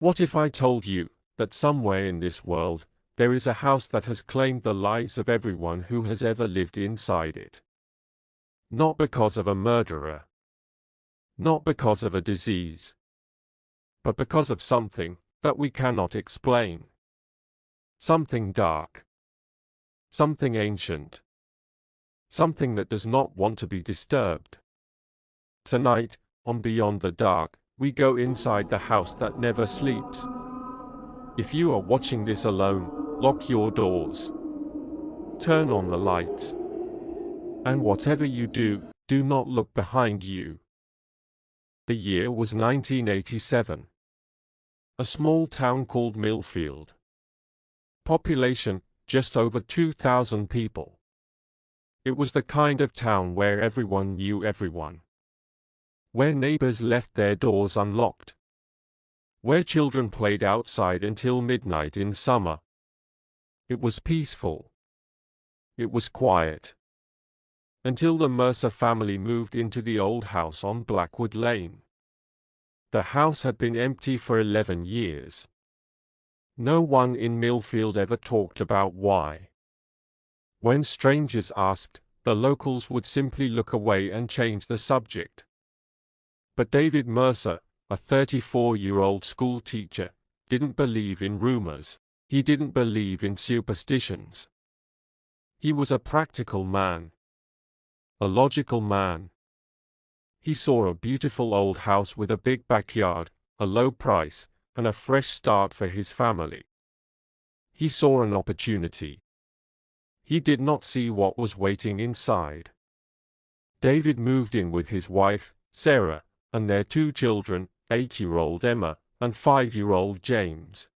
What if I told you that somewhere in this world, there is a house that has claimed the lives of everyone who has ever lived inside it? Not because of a murderer. Not because of a disease. But because of something that we cannot explain. Something dark. Something ancient. Something that does not want to be disturbed. Tonight, on Beyond the Dark, we go inside the house that never sleeps. If you are watching this alone, lock your doors. Turn on the lights. And whatever you do, do not look behind you. The year was 1987. A small town called Millfield. Population, just over 2,000 people. It was the kind of town where everyone knew everyone. Where neighbors left their doors unlocked. Where children played outside until midnight in summer. It was peaceful. It was quiet. Until the Mercer family moved into the old house on Blackwood Lane. The house had been empty for 11 years. No one in Millfield ever talked about why. When strangers asked, the locals would simply look away and change the subject. But David Mercer, a 34-year-old school teacher, didn't believe in rumors. He didn't believe in superstitions. He was a practical man. A logical man. He saw a beautiful old house with a big backyard, a low price, and a fresh start for his family. He saw an opportunity. He did not see what was waiting inside. David moved in with his wife, Sarah, and their 2 children, 8-year-old Emma and 5-year-old James.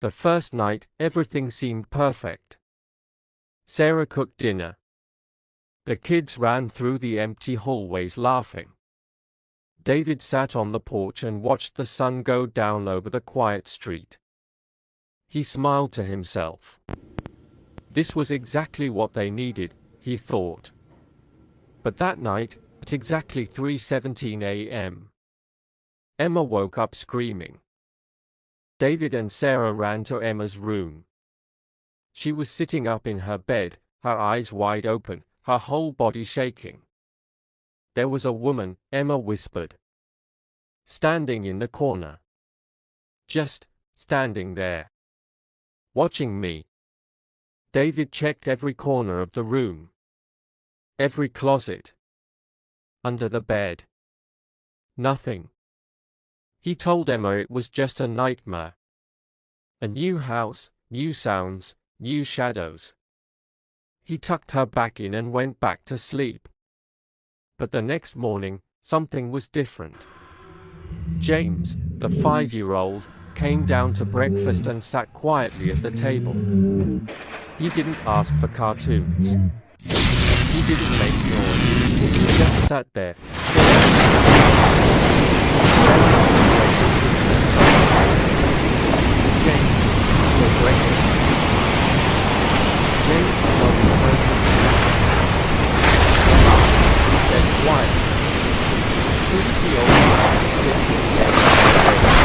The first night, everything seemed perfect. Sarah cooked dinner. The kids ran through the empty hallways laughing. David sat on the porch and watched the sun go down over the quiet street. He smiled to himself. This was exactly what they needed, he thought. But that night, at exactly 3:17 a.m., Emma woke up screaming. David and Sarah ran to Emma's room. She was sitting up in her bed, her eyes wide open, her whole body shaking. There was a woman, Emma whispered. Standing in the corner. Just standing there. Watching me. David checked every corner of the room. Every closet. Under the bed. Nothing. He told Emma it was just a nightmare. A new house, new sounds, new shadows. He tucked her back in and went back to sleep. But the next morning, something was different. James, the 5-year-old, came down to breakfast and sat quietly at the table. He didn't ask for cartoons. He didn't make noise. He just sat there. James, for breakfast. James slowly turned to me. He said quietly, "Who's the old man that sits in the end of the bed?"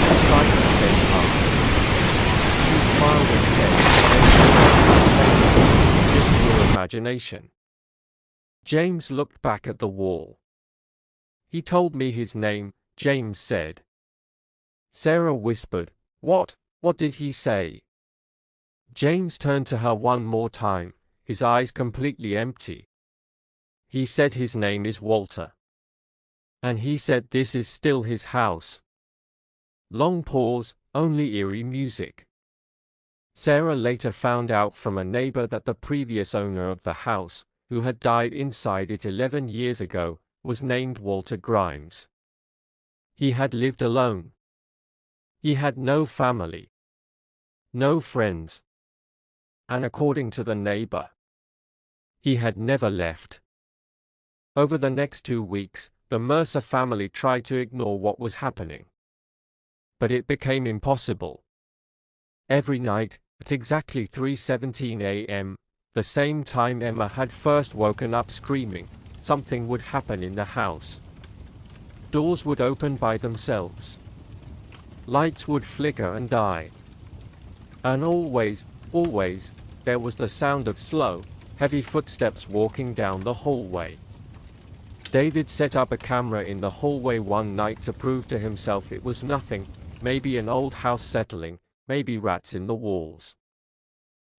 He tried to stay calm. He smiled and said, "It's just your imagination." James looked back at the wall. "He told me his name," James said. Sarah whispered, What did he say?" James turned to her one more time, his eyes completely empty. "He said his name is Walter. And he said this is still his house." Long pause, only eerie music. Sarah later found out from a neighbor that the previous owner of the house, who had died inside it 11 years ago, was named Walter Grimes. He had lived alone. He had no family. No friends. And according to the neighbor, he had never left. Over the next 2 weeks, the Mercer family tried to ignore what was happening. But it became impossible. Every night, at exactly 3:17 a.m., the same time Emma had first woken up screaming, something would happen in the house. Doors would open by themselves. Lights would flicker and die. And always, there was the sound of slow, heavy footsteps walking down the hallway. David set up a camera in the hallway one night to prove to himself it was nothing, maybe an old house settling, maybe rats in the walls.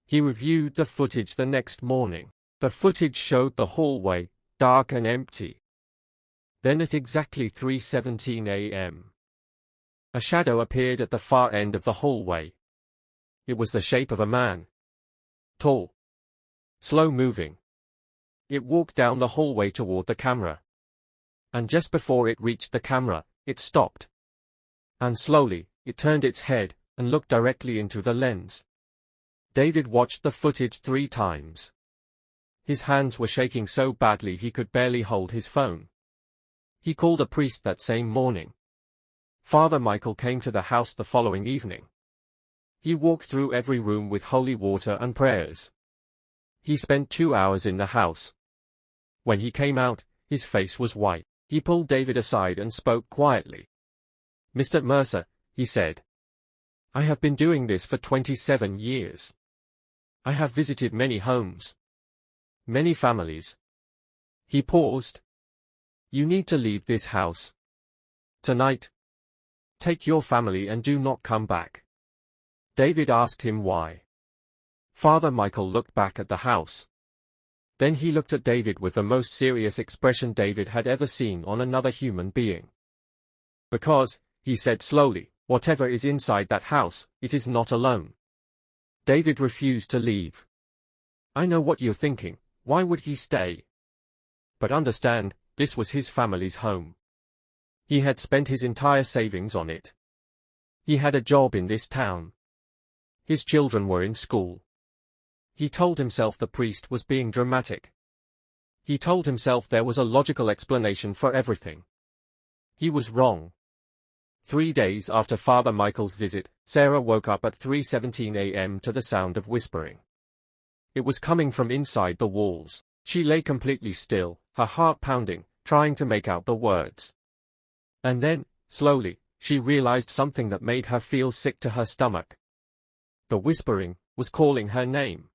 He reviewed the footage the next morning. The footage showed the hallway, dark and empty. Then at exactly 3:17 a.m., a shadow appeared at the far end of the hallway. It was the shape of a man. Tall. Slow-moving. It walked down the hallway toward the camera. And just before it reached the camera, it stopped. And slowly, it turned its head, and looked directly into the lens. David watched the footage 3 times. His hands were shaking so badly he could barely hold his phone. He called a priest that same morning. Father Michael came to the house the following evening. He walked through every room with holy water and prayers. He spent 2 hours in the house. When he came out, his face was white. He pulled David aside and spoke quietly. "Mr. Mercer," he said, "I have been doing this for 27 years. I have visited many homes. Many families." He paused. "You need to leave this house. Tonight. Take your family and do not come back." David asked him why. Father Michael looked back at the house. Then he looked at David with the most serious expression David had ever seen on another human being. "Because," he said slowly, "whatever is inside that house, it is not alone." David refused to leave. "I know what you're thinking, why would he stay?" But understand, this was his family's home. He had spent his entire savings on it. He had a job in this town. His children were in school. He told himself the priest was being dramatic. He told himself there was a logical explanation for everything. He was wrong. 3 days after Father Michael's visit, Sarah woke up at 3:17 a.m. to the sound of whispering. It was coming from inside the walls. She lay completely still, her heart pounding, trying to make out the words. And then, slowly, she realized something that made her feel sick to her stomach. The whispering was calling her name.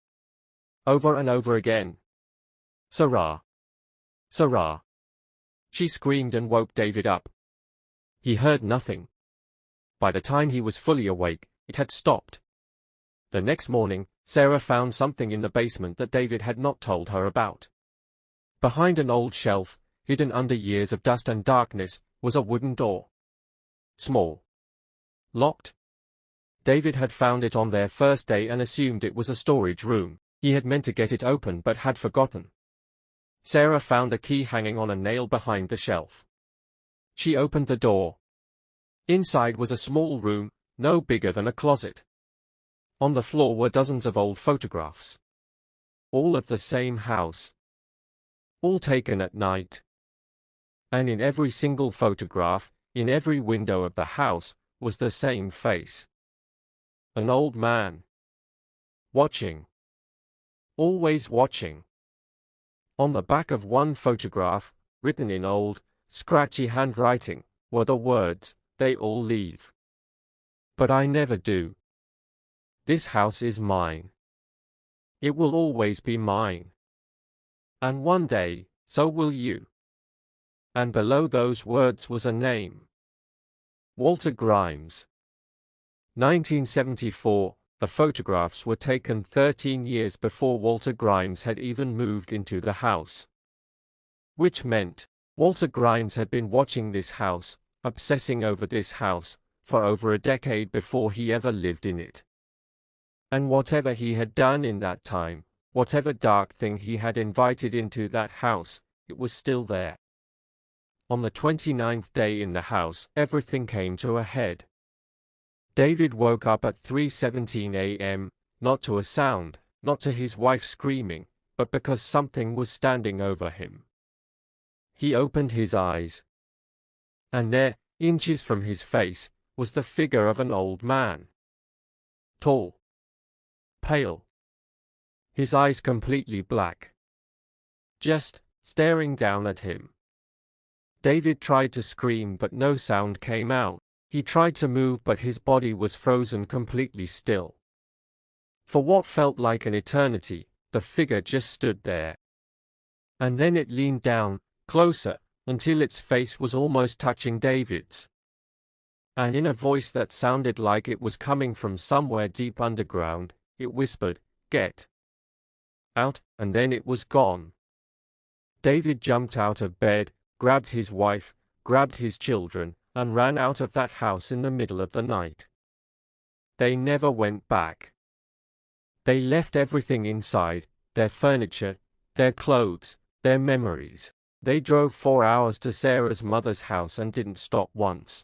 Over and over again. "Sarah! Sarah!" She screamed and woke David up. He heard nothing. By the time he was fully awake, it had stopped. The next morning, Sarah found something in the basement that David had not told her about. Behind an old shelf, hidden under years of dust and darkness, was a wooden door. Small. Locked. David had found it on their first day and assumed it was a storage room. He had meant to get it open but had forgotten. Sarah found a key hanging on a nail behind the shelf. She opened the door. Inside was a small room, no bigger than a closet. On the floor were dozens of old photographs. All of the same house. All taken at night. And in every single photograph, in every window of the house, was the same face. An old man. Watching. Always watching. On the back of one photograph, written in old, scratchy handwriting, were the words, "They all leave. But I never do. This house is mine. It will always be mine. And one day, so will you." And below those words was a name. Walter Grimes. 1974. The photographs were taken 13 years before Walter Grimes had even moved into the house. Which meant, Walter Grimes had been watching this house, obsessing over this house, for over a decade before he ever lived in it. And whatever he had done in that time, whatever dark thing he had invited into that house, it was still there. On the 29th day in the house, everything came to a head. David woke up at 3:17 a.m., not to a sound, not to his wife screaming, but because something was standing over him. He opened his eyes. And there, inches from his face, was the figure of an old man. Tall. Pale. His eyes completely black. Just staring down at him. David tried to scream but no sound came out. He tried to move but his body was frozen completely still. For what felt like an eternity, the figure just stood there. And then it leaned down, closer, until its face was almost touching David's. And in a voice that sounded like it was coming from somewhere deep underground, it whispered, "Get out," and then it was gone. David jumped out of bed, grabbed his wife, grabbed his children, and ran out of that house in the middle of the night. They never went back. They left everything inside, their furniture, their clothes, their memories. They drove 4 hours to Sarah's mother's house and didn't stop once.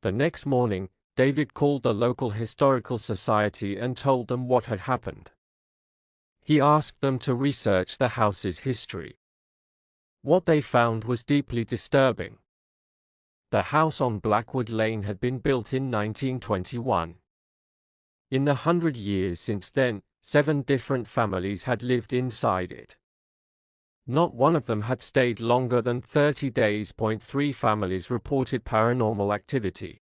The next morning, David called the local historical society and told them what had happened. He asked them to research the house's history. What they found was deeply disturbing. The house on Blackwood Lane had been built in 1921. In the 100 years since then, 7 different families had lived inside it. Not one of them had stayed longer than 30 days. 3 families reported paranormal activity.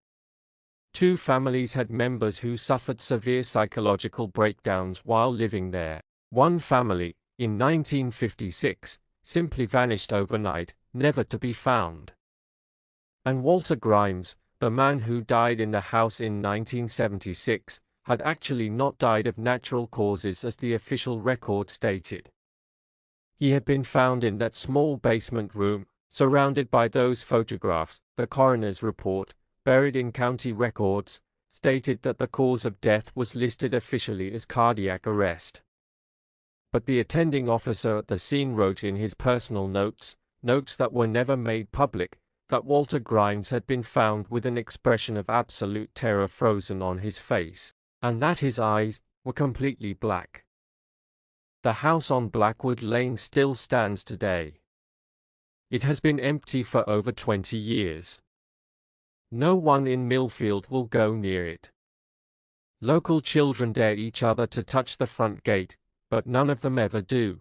2 families had members who suffered severe psychological breakdowns while living there. 1 family, in 1956, simply vanished overnight, never to be found. And Walter Grimes, the man who died in the house in 1976, had actually not died of natural causes as the official record stated. He had been found in that small basement room, surrounded by those photographs. The coroner's report, buried in county records, stated that the cause of death was listed officially as cardiac arrest. But the attending officer at the scene wrote in his personal notes that were never made public, that Walter Grimes had been found with an expression of absolute terror frozen on his face, and that his eyes were completely black. The house on Blackwood Lane still stands today. It has been empty for over 20 years. No one in Millfield will go near it. Local children dare each other to touch the front gate, but none of them ever do.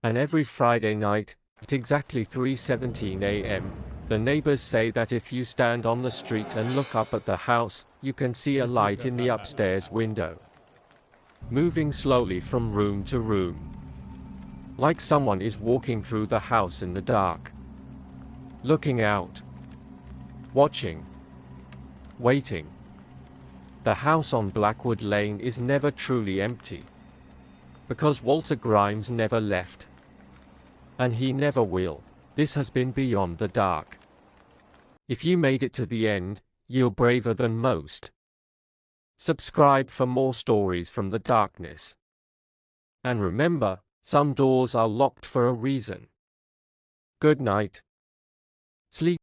And every Friday night, at exactly 3:17 a.m., the neighbors say that if you stand on the street and look up at the house, you can see a light in the upstairs window, moving slowly from room to room. Like someone is walking through the house in the dark. Looking out. Watching. Waiting. The house on Blackwood Lane is never truly empty. Because Walter Grimes never left. And he never will. This has been Beyond the Dark. If you made it to the end, you're braver than most. Subscribe for more stories from the darkness. And remember, some doors are locked for a reason. Good night. Sleep.